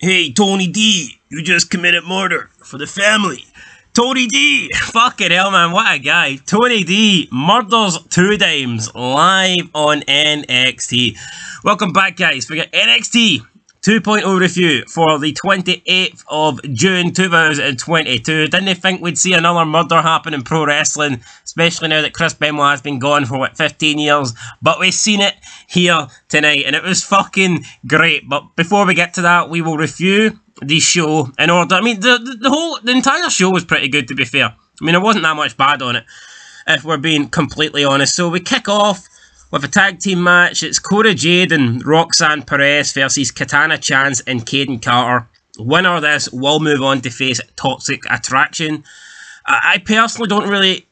Hey, Tony D, you just committed murder for the family. Tony D, fucking hell, man, what a guy. Tony D murders 2 times live on NXT. Welcome back, guys. We got NXT 2.0 review for the 28th of June 2022. Didn't think we'd see another murder happen in pro wrestling, especially now that Chris Benoit has been gone for, 15 years. But we've seen it here tonight, and it was fucking great. But before we get to that, we will review the show in order. I mean, the entire show was pretty good, to be fair. I mean, there wasn't that much bad on it, if we're being completely honest. So we kick off with a tag team match. It's Cora Jade and Roxanne Perez versus Kiana James and Caden Carter. Winner of this will move on to face Toxic Attraction. I personally don't really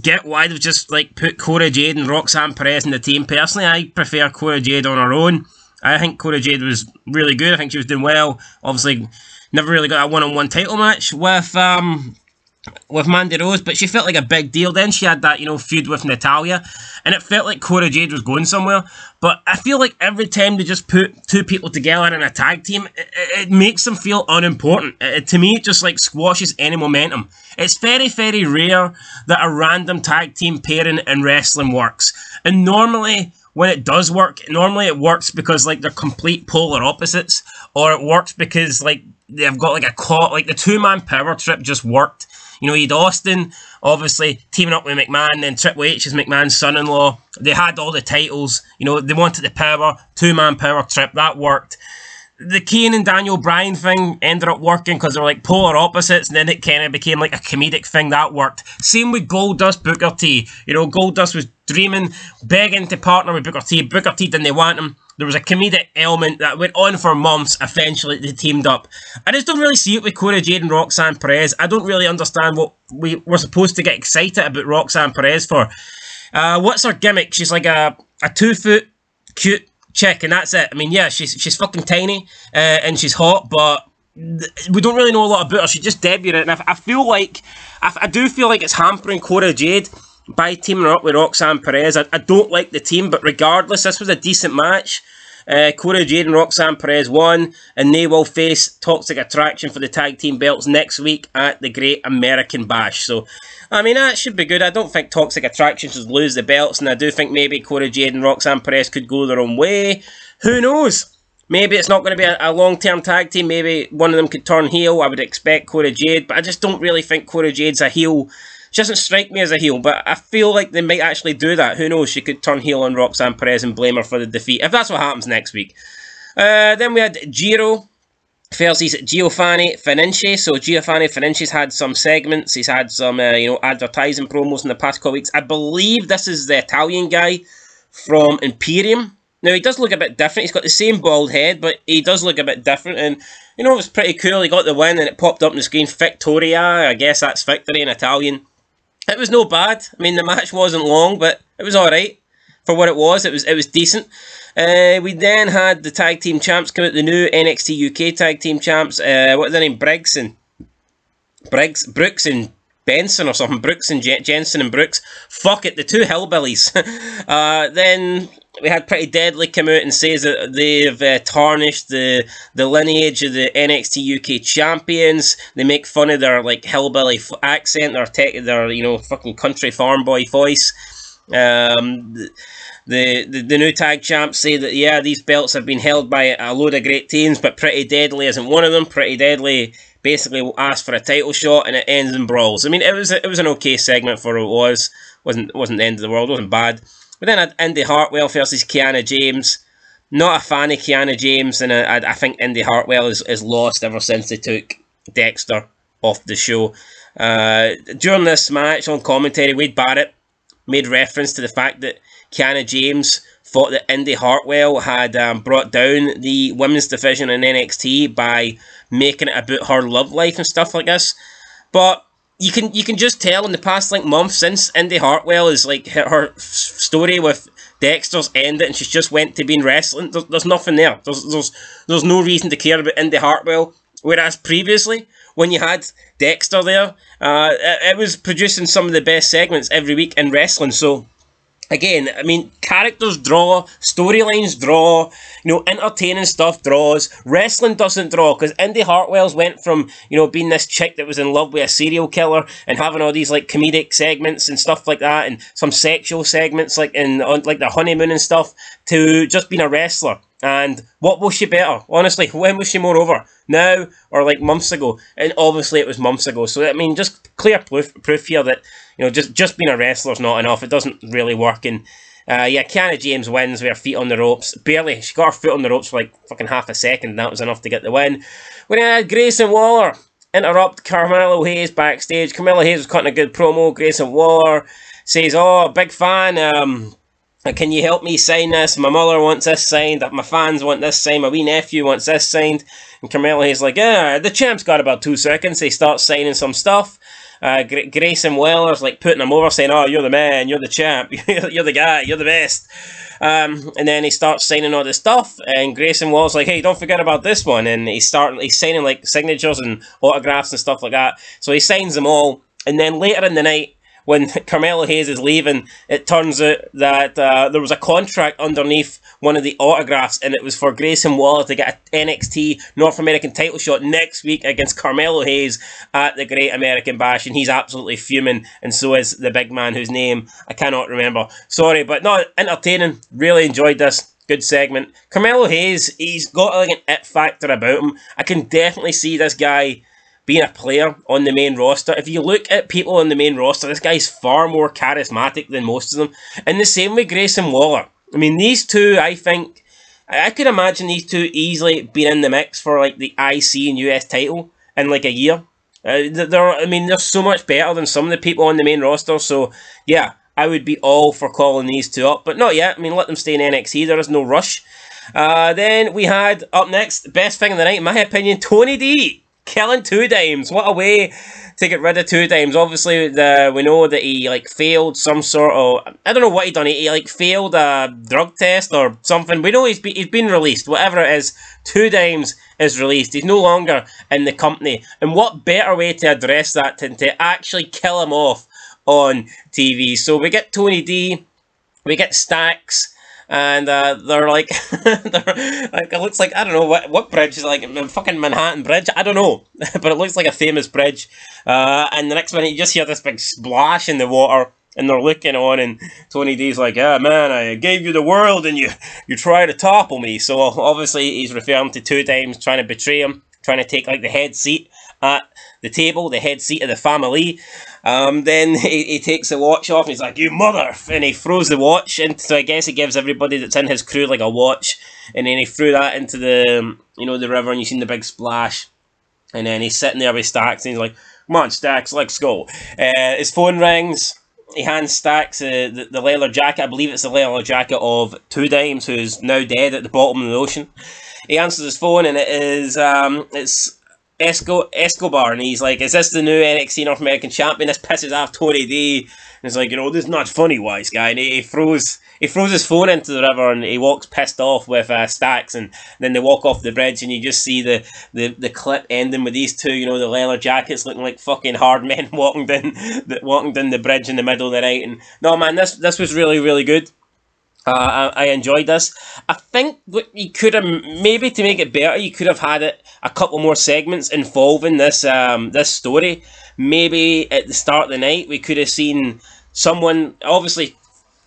get why they've just put Cora Jade and Roxanne Perez in the team. Personally, I prefer Cora Jade on her own. I think Cora Jade was really good. I think she was doing well. Obviously, never really got a one-on-one title match with Mandy Rose, but she felt like a big deal. Then she had that, feud with Natalya, and it felt like Cora Jade was going somewhere. But I feel like every time they just put 2 people together in a tag team, it makes them feel unimportant. To me, it just squashes any momentum. It's very, very rare that a random tag team pairing in wrestling works. And normally, when it does work, it works because they're complete polar opposites, or it works because they've got a call, the 2-man power trip just worked. You had Austin, obviously, teaming up with McMahon, and Triple H is McMahon's son-in-law. They had all the titles. They wanted the power. 2-man power trip. That worked. The Kane and Daniel Bryan thing ended up working because they were polar opposites, and then it kind of became a comedic thing. That worked. Same with Goldust, Booker T. Goldust was dreaming, begging to partner with Booker T. Booker T didn't want him. There was a comedic element that went on for months. Eventually, they teamed up. I just don't really see it with Cora Jade and Roxanne Perez. I don't really understand what we were supposed to get excited about Roxanne Perez for. What's her gimmick? She's like a 2-foot cute chick, and that's it. I mean, yeah, she's fucking tiny, and she's hot, but we don't really know a lot about her. She just debuted, and I do feel like it's hampering Cora Jade by teaming her up with Roxanne Perez. I don't like the team, but regardless, this was a decent match. Cora Jade and Roxanne Perez won, and they will face Toxic Attraction for the tag team belts next week at the Great American Bash. So, I mean, that should be good. I don't think Toxic Attraction should lose the belts, and I do think maybe Cora Jade and Roxanne Perez could go their own way. Who knows? Maybe it's not going to be a long-term tag team. Maybe one of them could turn heel. I would expect Cora Jade, but I just don't really think Cora Jade's a heel. She doesn't strike me as a heel, but I feel like they might actually do that. Who knows? She could turn heel on Roxanne Perez and blame her for the defeat, if that's what happens next week. Then we had Giro versus Giovanni Fininci. So Giovanni Fininci's had some segments. He's had some, advertising promos in the past couple of weeks. I believe this is the Italian guy from Imperium. Now, he does look a bit different. He's got the same bald head, but he does look a bit different. And, it was pretty cool. He got the win, and it popped up on the screen. Victoria, I guess that's victory in Italian. It was no bad. I mean, the match wasn't long, but it was alright. For what it was decent. We then had the tag team champs come out, the new NXT UK tag team champs. What's their name? Brooks and Benson or something. Brooks and Jensen and Brooks. Fuck it, the 2 hillbillies. Then we had Pretty Deadly come out and says that they've tarnished the lineage of the NXT UK champions. They make fun of their hillbilly accent, their fucking country farm boy voice. The new tag champs say that, yeah, these belts have been held by a load of great teams, but Pretty Deadly isn't one of them. Pretty Deadly basically asked for a title shot, and it ends in brawls. I mean, it was an okay segment for what it was. Wasn't the end of the world. Wasn't bad. We then had Indy Hartwell versus Kiana James. Not a fan of Kiana James, and I think Indy Hartwell is lost ever since they took Dexter off the show. During this match on commentary, Wade Barrett made reference to the fact that Kiana James thought that Indy Hartwell had brought down the women's division in NXT by making it about her love life and stuff like this. But you can just tell in the past month since Indy Hartwell is her story with Dexter's ended and she's just went to being wrestling. There's nothing there. There's no reason to care about Indy Hartwell. Whereas previously, when you had Dexter there, it was producing some of the best segments every week in wrestling. So again, I mean, characters draw, storylines draw, you know, entertaining stuff draws. Wrestling doesn't draw, because Indy Hartwell's went from, you know, being this chick that was in love with a serial killer and having all these, like, comedic segments and stuff like that, and some sexual segments, like, on like, the honeymoon and stuff, to just being a wrestler. And what was she better? Honestly, when was she more over? Now, or like months ago? And obviously it was months ago. So, I mean, just clear proof here that, you know, just being a wrestler's not enough. It doesn't really work. And, yeah, Kiana James wins with her feet on the ropes. Barely. She got her foot on the ropes for like fucking half a second, and that was enough to get the win. We then had Grayson Waller interrupt Carmelo Hayes backstage. Carmelo Hayes was cutting a good promo. Grayson Waller says, "Oh, big fan, can you help me sign this? My mother wants this signed. My fans want this signed. My wee nephew wants this signed." And Carmelo Hayes like, "Yeah, the champ's got about 2 seconds." He starts signing some stuff. Grayson Waller's like putting him over, saying, "Oh, you're the man, you're the champ, you're the guy, you're the best." And then he starts signing all this stuff, and Grayson Waller's like, "Hey, don't forget about this one." And he's signing like signatures and autographs and stuff like that. So he signs them all, and then later in the night, when Carmelo Hayes is leaving, it turns out that there was a contract underneath one of the autographs, and it was for Grayson Waller to get an NXT North American title shot next week against Carmelo Hayes at the Great American Bash, and he's absolutely fuming, and so is the big man whose name I cannot remember. Sorry, but no, entertaining. Really enjoyed this. Good segment. Carmelo Hayes, he's got like an it factor about him. I can definitely see this guy being a player on the main roster. If you look at people on the main roster, this guy's far more charismatic than most of them. And the same with Grayson Waller. I mean, these two, I think, I could imagine these two easily being in the mix for like the IC and US title in like a year. They're so much better than some of the people on the main roster. So yeah, I would be all for calling these two up, but not yet. I mean, let them stay in NXT. There is no rush. Then we had up next, best thing of the night, in my opinion, Tony D killing 2 Dimes. What a way to get rid of 2 Dimes. Obviously, we know that he like failed some sort of, I don't know what he done. He like failed a drug test or something. We know he's been released. Whatever it is, 2 Dimes is released. He's no longer in the company. And what better way to address that than to actually kill him off on TV? So we get Tony D, we get Stacks. And they're like, it looks like, I don't know, what bridge is like, fucking Manhattan Bridge, I don't know, but it looks like a famous bridge, and the next minute you just hear this big splash in the water, and they're looking on, and Tony D's like, "Yeah, man, I gave you the world, and you try to topple me." So obviously he's referring to 2 Dimes trying to betray him, trying to take like the head seat at the table, the head seat of the family. Then he takes the watch off and he's like, "You mother!" And he throws the watch, and so I guess he gives everybody that's in his crew like a watch, and then he threw that into the, you know, the river, and you seen the big splash, and then he's sitting there with Stacks, and he's like, "Come on, Stacks, let's go." His phone rings. He hands Stacks the leather jacket. I believe it's the leather jacket of 2 Dimes, who's now dead at the bottom of the ocean. He answers his phone, and it is it's Escobar, and he's like, "Is this the new NXT North American champion?" This pisses off Tony D, and he's like, "You know, this is not funny, wise guy." And he throws his phone into the river, and he walks pissed off with Stacks, and then they walk off the bridge, and you just see the clip ending with these two, you know, the leather jackets looking like fucking hard men walking down the bridge in the middle of the night. And no, man, this was really, really good. I enjoyed this. I think what you could have, maybe to make it better, you could have had it a couple more segments involving this this story. Maybe at the start of the night we could have seen someone, obviously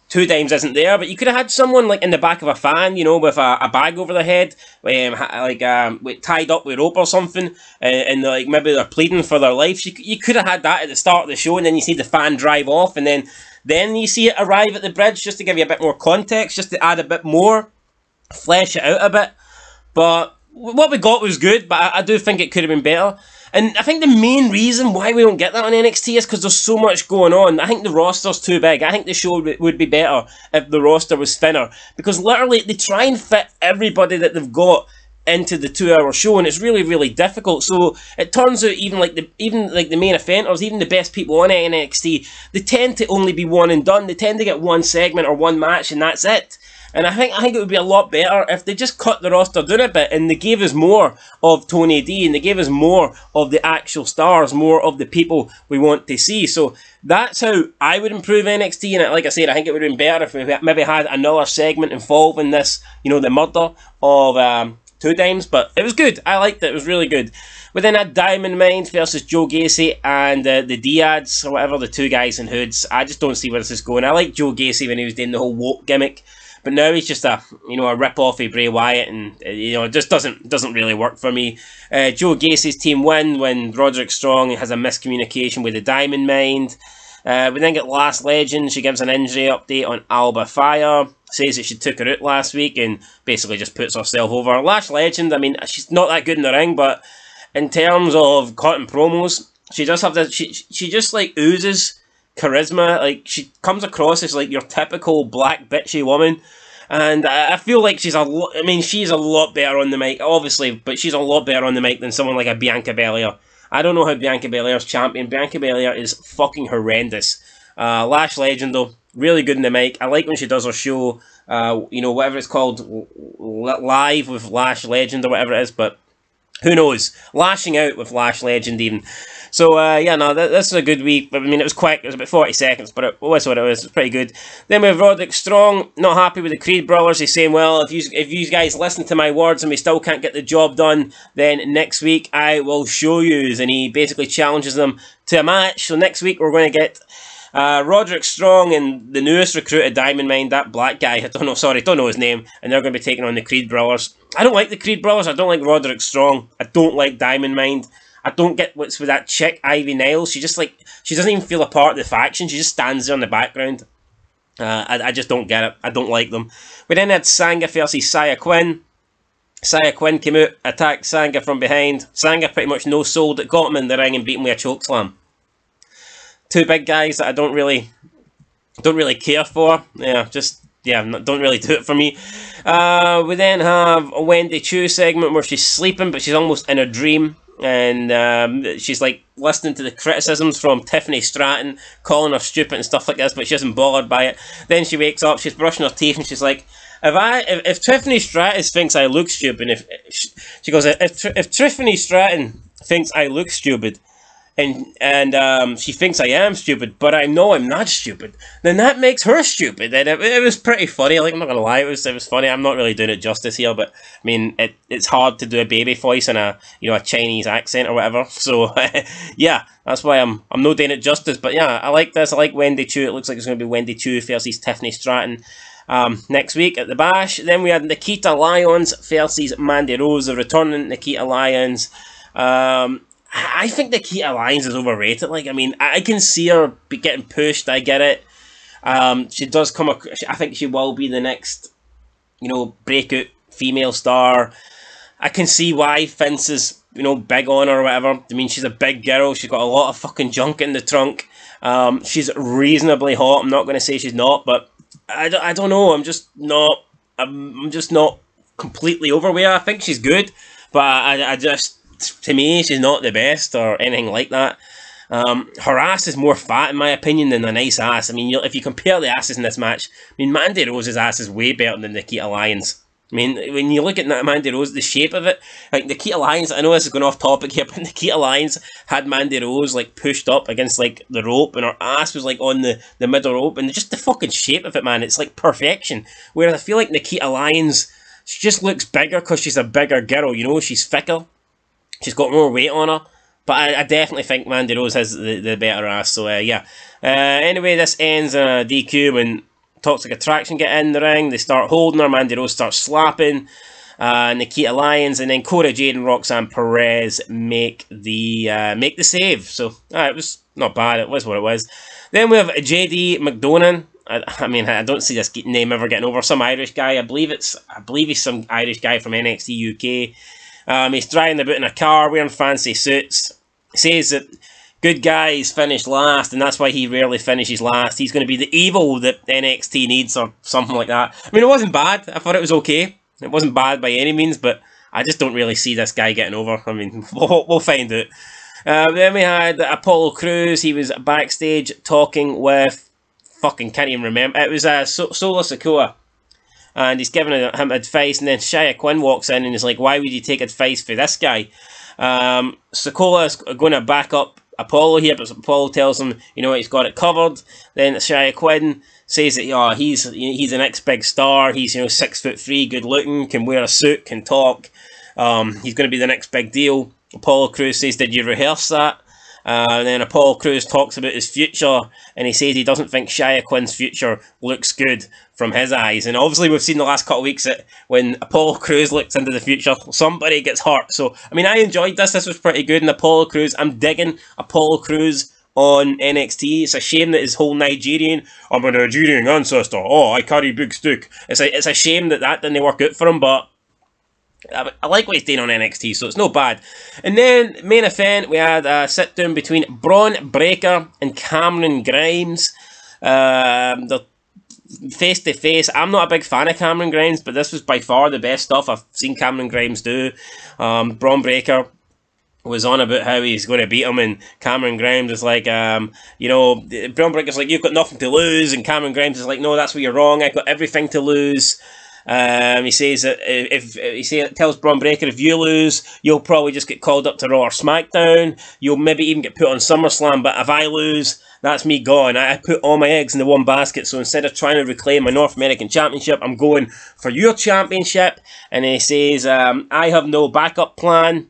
2 Dimes isn't there, but you could have had someone like in the back of a fan, you know, with a bag over their head, tied up with rope or something, and like maybe they're pleading for their lives. You could have had that at the start of the show, and then you see the fan drive off, and then you see it arrive at the bridge, just to give you a bit more context, just to add a bit more, flesh it out a bit. But what we got was good, but I do think it could have been better. And I think the main reason why we don't get that on NXT is because there's so much going on. I think the roster's too big. I think the show would be better if the roster was thinner. Because literally, they try and fit everybody that they've got into the 2-hour show, and it's really, really difficult. So it turns out even like the main eventers, even the best people on NXT, they tend to only be one and done. They tend to get one segment or one match, and that's it. And I think it would be a lot better if they just cut the roster down a bit and they gave us more of Tony D and they gave us more of the actual stars, more of the people we want to see. So that's how I would improve NXT. And like I said, I think it would have been better if we maybe had another segment involving this, you know, the murder of 2 Dimes. But it was good. I liked it. It was really good. We then had Diamond Mine versus Joe Gacy and the Diads, or whatever, the 2 guys in hoods. I just don't see where this is going. I like Joe Gacy when he was doing the whole woke gimmick. But now he's just a rip-off of Bray Wyatt, and it just doesn't really work for me. Joe Gacy's team win when Roderick Strong has a miscommunication with the Diamond Mine. We then get Lash Legend. She gives an injury update on Alba Fire. Says that she took her out last week and basically just puts herself over. Lash Legend, I mean, she's not that good in the ring, but in terms of cutting promos, she does have this. She just like oozes charisma. Like, she comes across as like your typical black bitchy woman, and I feel like she's a lot better on the mic, obviously, but she's a lot better on the mic than someone like a Bianca Belair. I don't know how Bianca Belair's champion. Bianca Belair is fucking horrendous. Lash Legend though, really good in the mic. I like when she does her show, whatever it's called, live with Lash Legend or whatever it is, but who knows? Lashing out with Lash Legend even. So, this is a good week. I mean, it was quick. It was about 40 seconds, but it was what it was. It was pretty good. Then we have Roderick Strong, not happy with the Creed Brothers. He's saying, well, if you guys listen to my words and we still can't get the job done, then next week I will show you. And he basically challenges them to a match. So next week we're going to get Roderick Strong and the newest recruit of Diamond Mine, that black guy, don't know his name, and they're going to be taking on the Creed Brothers. I don't like the Creed Brothers. I don't like Roderick Strong. I don't like Diamond Mine. I don't get what's with that chick, Ivy Niles. She doesn't even feel a part of the faction. She just stands there in the background. I just don't get it. I don't like them. We then had Sanga versus Saya Quinn. Saya Quinn came out, attacked Sanga from behind. Sanga pretty much no-sold it, got him in the ring and beat him with a chokeslam. 2 big guys that I don't really care for. Don't really do it for me. We then have a Wendy Chu segment where she's sleeping, but she's almost in a dream. And she's like listening to the criticisms from Tiffany Stratton, calling her stupid and stuff like this, but she isn't bothered by it. Then she wakes up, she's brushing her teeth, and she's like, if Tiffany Stratton thinks I look stupid, if Tiffany Stratton thinks I look stupid, and she thinks I am stupid, but I know I'm not stupid, then that makes her stupid. And it was pretty funny. Like, I'm not gonna lie, it was funny. I'm not really doing it justice here, but I mean, it's hard to do a baby voice and a Chinese accent or whatever. So yeah, that's why I'm not doing it justice. But yeah, I like this. I like Wendy Chu. It looks like it's gonna be Wendy Chu versus Tiffany Stratton next week at the Bash. Then we had Nikita Lyons versus Mandy Rose, the returning Nikita Lyons. I think Nikita Lyons is overrated. Like, I mean, I can see her getting pushed. I get it. She does come across. I think she will be the next, breakout female star. I can see why Vince is, big on her or whatever. I mean, she's a big girl. She's got a lot of fucking junk in the trunk. She's reasonably hot. I'm not going to say she's not, but I don't know. I'm just not completely over with her. I think she's good, but to me, she's not the best or anything like that. Her ass is more fat, in my opinion, than a nice ass. I mean, if you compare the asses in this match, I mean, Mandy Rose's ass is way better than Nikita Lyons. I mean, when you look at Mandy Rose, the shape of it, like Nikita Lyons, I know this is going off topic here, but Nikita Lyons had Mandy Rose like pushed up against like the rope, and her ass was like on the middle rope, and just the fucking shape of it, man, it's like perfection. Whereas I feel like Nikita Lyons, she just looks bigger because she's a bigger girl, she's thicker. She's got more weight on her. But I definitely think Mandy Rose has the better ass. So, yeah. Anyway, this ends in a DQ when Toxic Attraction get in the ring. They start holding her. Mandy Rose starts slapping Nikita Lyons. And then Cora Jade and Roxanne Perez make the save. So, it was not bad. It was what it was. Then we have JD Mcdonald. I mean, I don't see this name ever getting over. Some Irish guy. I believe he's some Irish guy from NXT UK. He's driving about in a car, wearing fancy suits. He says that good guys finish last, and that's why he rarely finishes last. He's going to be the evil that NXT needs, or something like that. I mean, it wasn't bad. I thought it was okay. It wasn't bad by any means, but I just don't really see this guy getting over. I mean, we'll find out. Then we had Apollo Crews. He was backstage talking with... fucking can't even remember. It was Solo Sikoa. and he's giving him advice, and then Shia Quinn walks in and he's like, why would you take advice for this guy? Sikoa's going to back up Apollo here, but Apollo tells him, you know, he's got it covered. Then Shia Quinn says that, he's the next big star. He's, 6'3", good looking, can wear a suit, can talk. He's going to be the next big deal. Apollo Crews says, did you rehearse that? And then Apollo Crews talks about his future, and he says he doesn't think Shia Quinn's future looks good from his eyes. And obviously we've seen the last couple of weeks that when Apollo Crews looks into the future, somebody gets hurt. So, I mean, I enjoyed this. This was pretty good. And Apollo Crews, I'm digging Apollo Crews on NXT. It's a shame that his whole I'm a Nigerian ancestor. Oh, I carry big stick. It's a shame that didn't work out for him, but I like what he's doing on NXT, so it's no bad. And then, main event, we had a sit-down between Braun Breaker and Cameron Grimes. The face-to-face. I'm not a big fan of Cameron Grimes, but this was by far the best stuff I've seen Cameron Grimes do. Braun Breaker was on about how he's going to beat him, and Cameron Grimes is like, Braun Breaker's like, you've got nothing to lose, and Cameron Grimes is like, no, that's where you're wrong, I've got everything to lose. He says that tells Braun Breaker, if you lose, you'll probably just get called up to Raw or SmackDown. You'll maybe even get put on SummerSlam, but if I lose, that's me gone. I put all my eggs in the one basket, so instead of trying to reclaim my North American Championship, I'm going for your championship. And he says, I have no backup plan.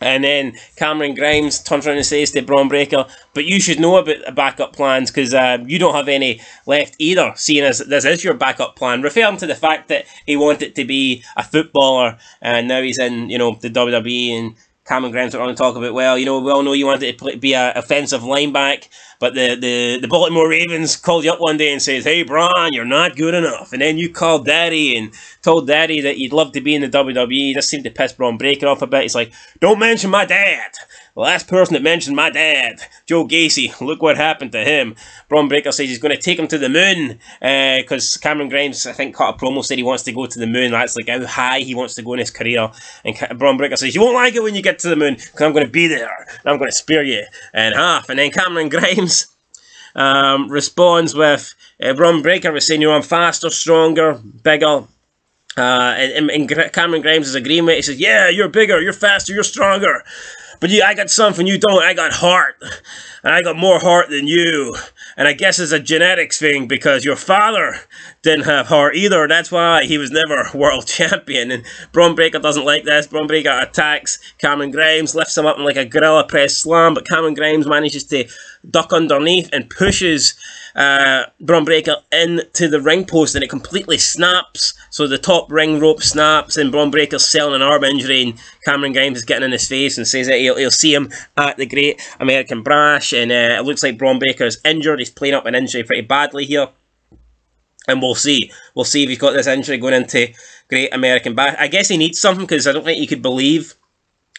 And then Cameron Grimes turns around and says to Braun Breaker, but you should know about the backup plans because you don't have any left either, seeing as this is your backup plan. Referring to the fact that he wanted to be a footballer and now he's in, the WWE, and Cameron Grimes went on to talk about, well, we all know you wanted to be an offensive lineback, but the Baltimore Ravens called you up one day and says, hey, Braun, you're not good enough. And then you called Daddy and told Daddy that you'd love to be in the WWE. This seemed to piss Braun Breaker off a bit. He's like, don't mention my dad. The last person that mentioned my dad, Joe Gacy, look what happened to him. Braun Breaker says he's going to take him to the moon because Cameron Grimes, I think, caught a promo, said he wants to go to the moon. That's like how high he wants to go in his career. And Braun Breaker says, you won't like it when you get to the moon because I'm going to be there and I'm going to spear you in half. And then Cameron Grimes responds with, Braun Breaker was saying, I'm faster, stronger, bigger. And Cameron Grimes is agreeing with it. He says, yeah, you're bigger, you're faster, you're stronger. But I got something you don't. I got heart. And I got more heart than you. And I guess it's a genetics thing because your father didn't have heart either. That's why he was never world champion. And Braun Breaker doesn't like this. Braun Breaker attacks Cameron Grimes, lifts him up in like a gorilla press slam. But Cameron Grimes manages to duck underneath and pushes Braun Breaker into the ring post, and it completely snaps. So the top ring rope snaps, and Braun Breaker's selling an arm injury, and Cameron Grimes is getting in his face and says that he'll see him at the Great American Bash. And it looks like Braun Breaker's injured. He's playing up an injury pretty badly here. And we'll see. We'll see if he's got this injury going into Great American Bash. I guess he needs something because I don't think he could believe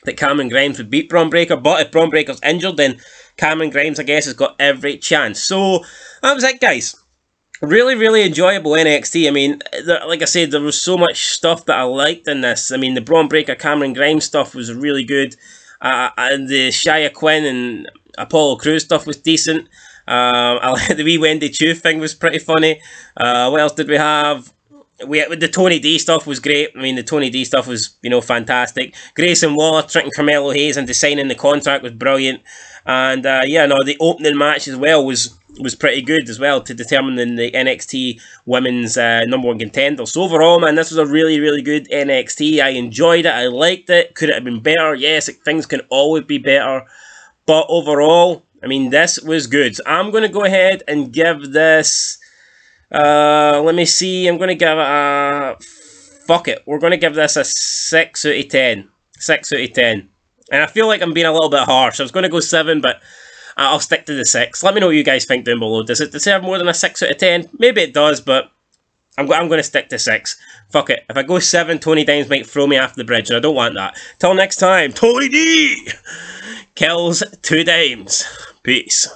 that Cameron Grimes would beat Braun Breaker. But if Braun Breaker's injured, then Cameron Grimes, I guess, has got every chance. So, that was it, guys. Really, really enjoyable NXT. I mean, like I said, there was so much stuff that I liked in this. I mean, the Braun Breaker, Cameron Grimes stuff was really good. And the Shia Quinn and Apollo Crews stuff was decent. I like the wee Wendy Chu thing was pretty funny. What else did we have? The Tony D stuff was great. I mean, the Tony D stuff was, fantastic. Grayson Waller tricking Carmelo Hayes into signing the contract was brilliant. And, the opening match as well was pretty good as well to determine the NXT Women's #1 contender. So overall, man, this was a really, really good NXT. I enjoyed it. I liked it. Could it have been better? Yes, things can always be better. But overall, I mean, this was good. I'm going to go ahead and give this... let me see. I'm going to give it a... Fuck it. We're going to give this a 6 out of 10. 6 out of 10. And I feel like I'm being a little bit harsh. I was going to go 7, but I'll stick to the 6. Let me know what you guys think down below. Does it deserve more than a 6 out of 10? Maybe it does, but I'm going to stick to 6. Fuck it. If I go 7, Tony Dimes might throw me off the bridge, and I don't want that. Till next time, Tony D kills 2 dimes. Peace.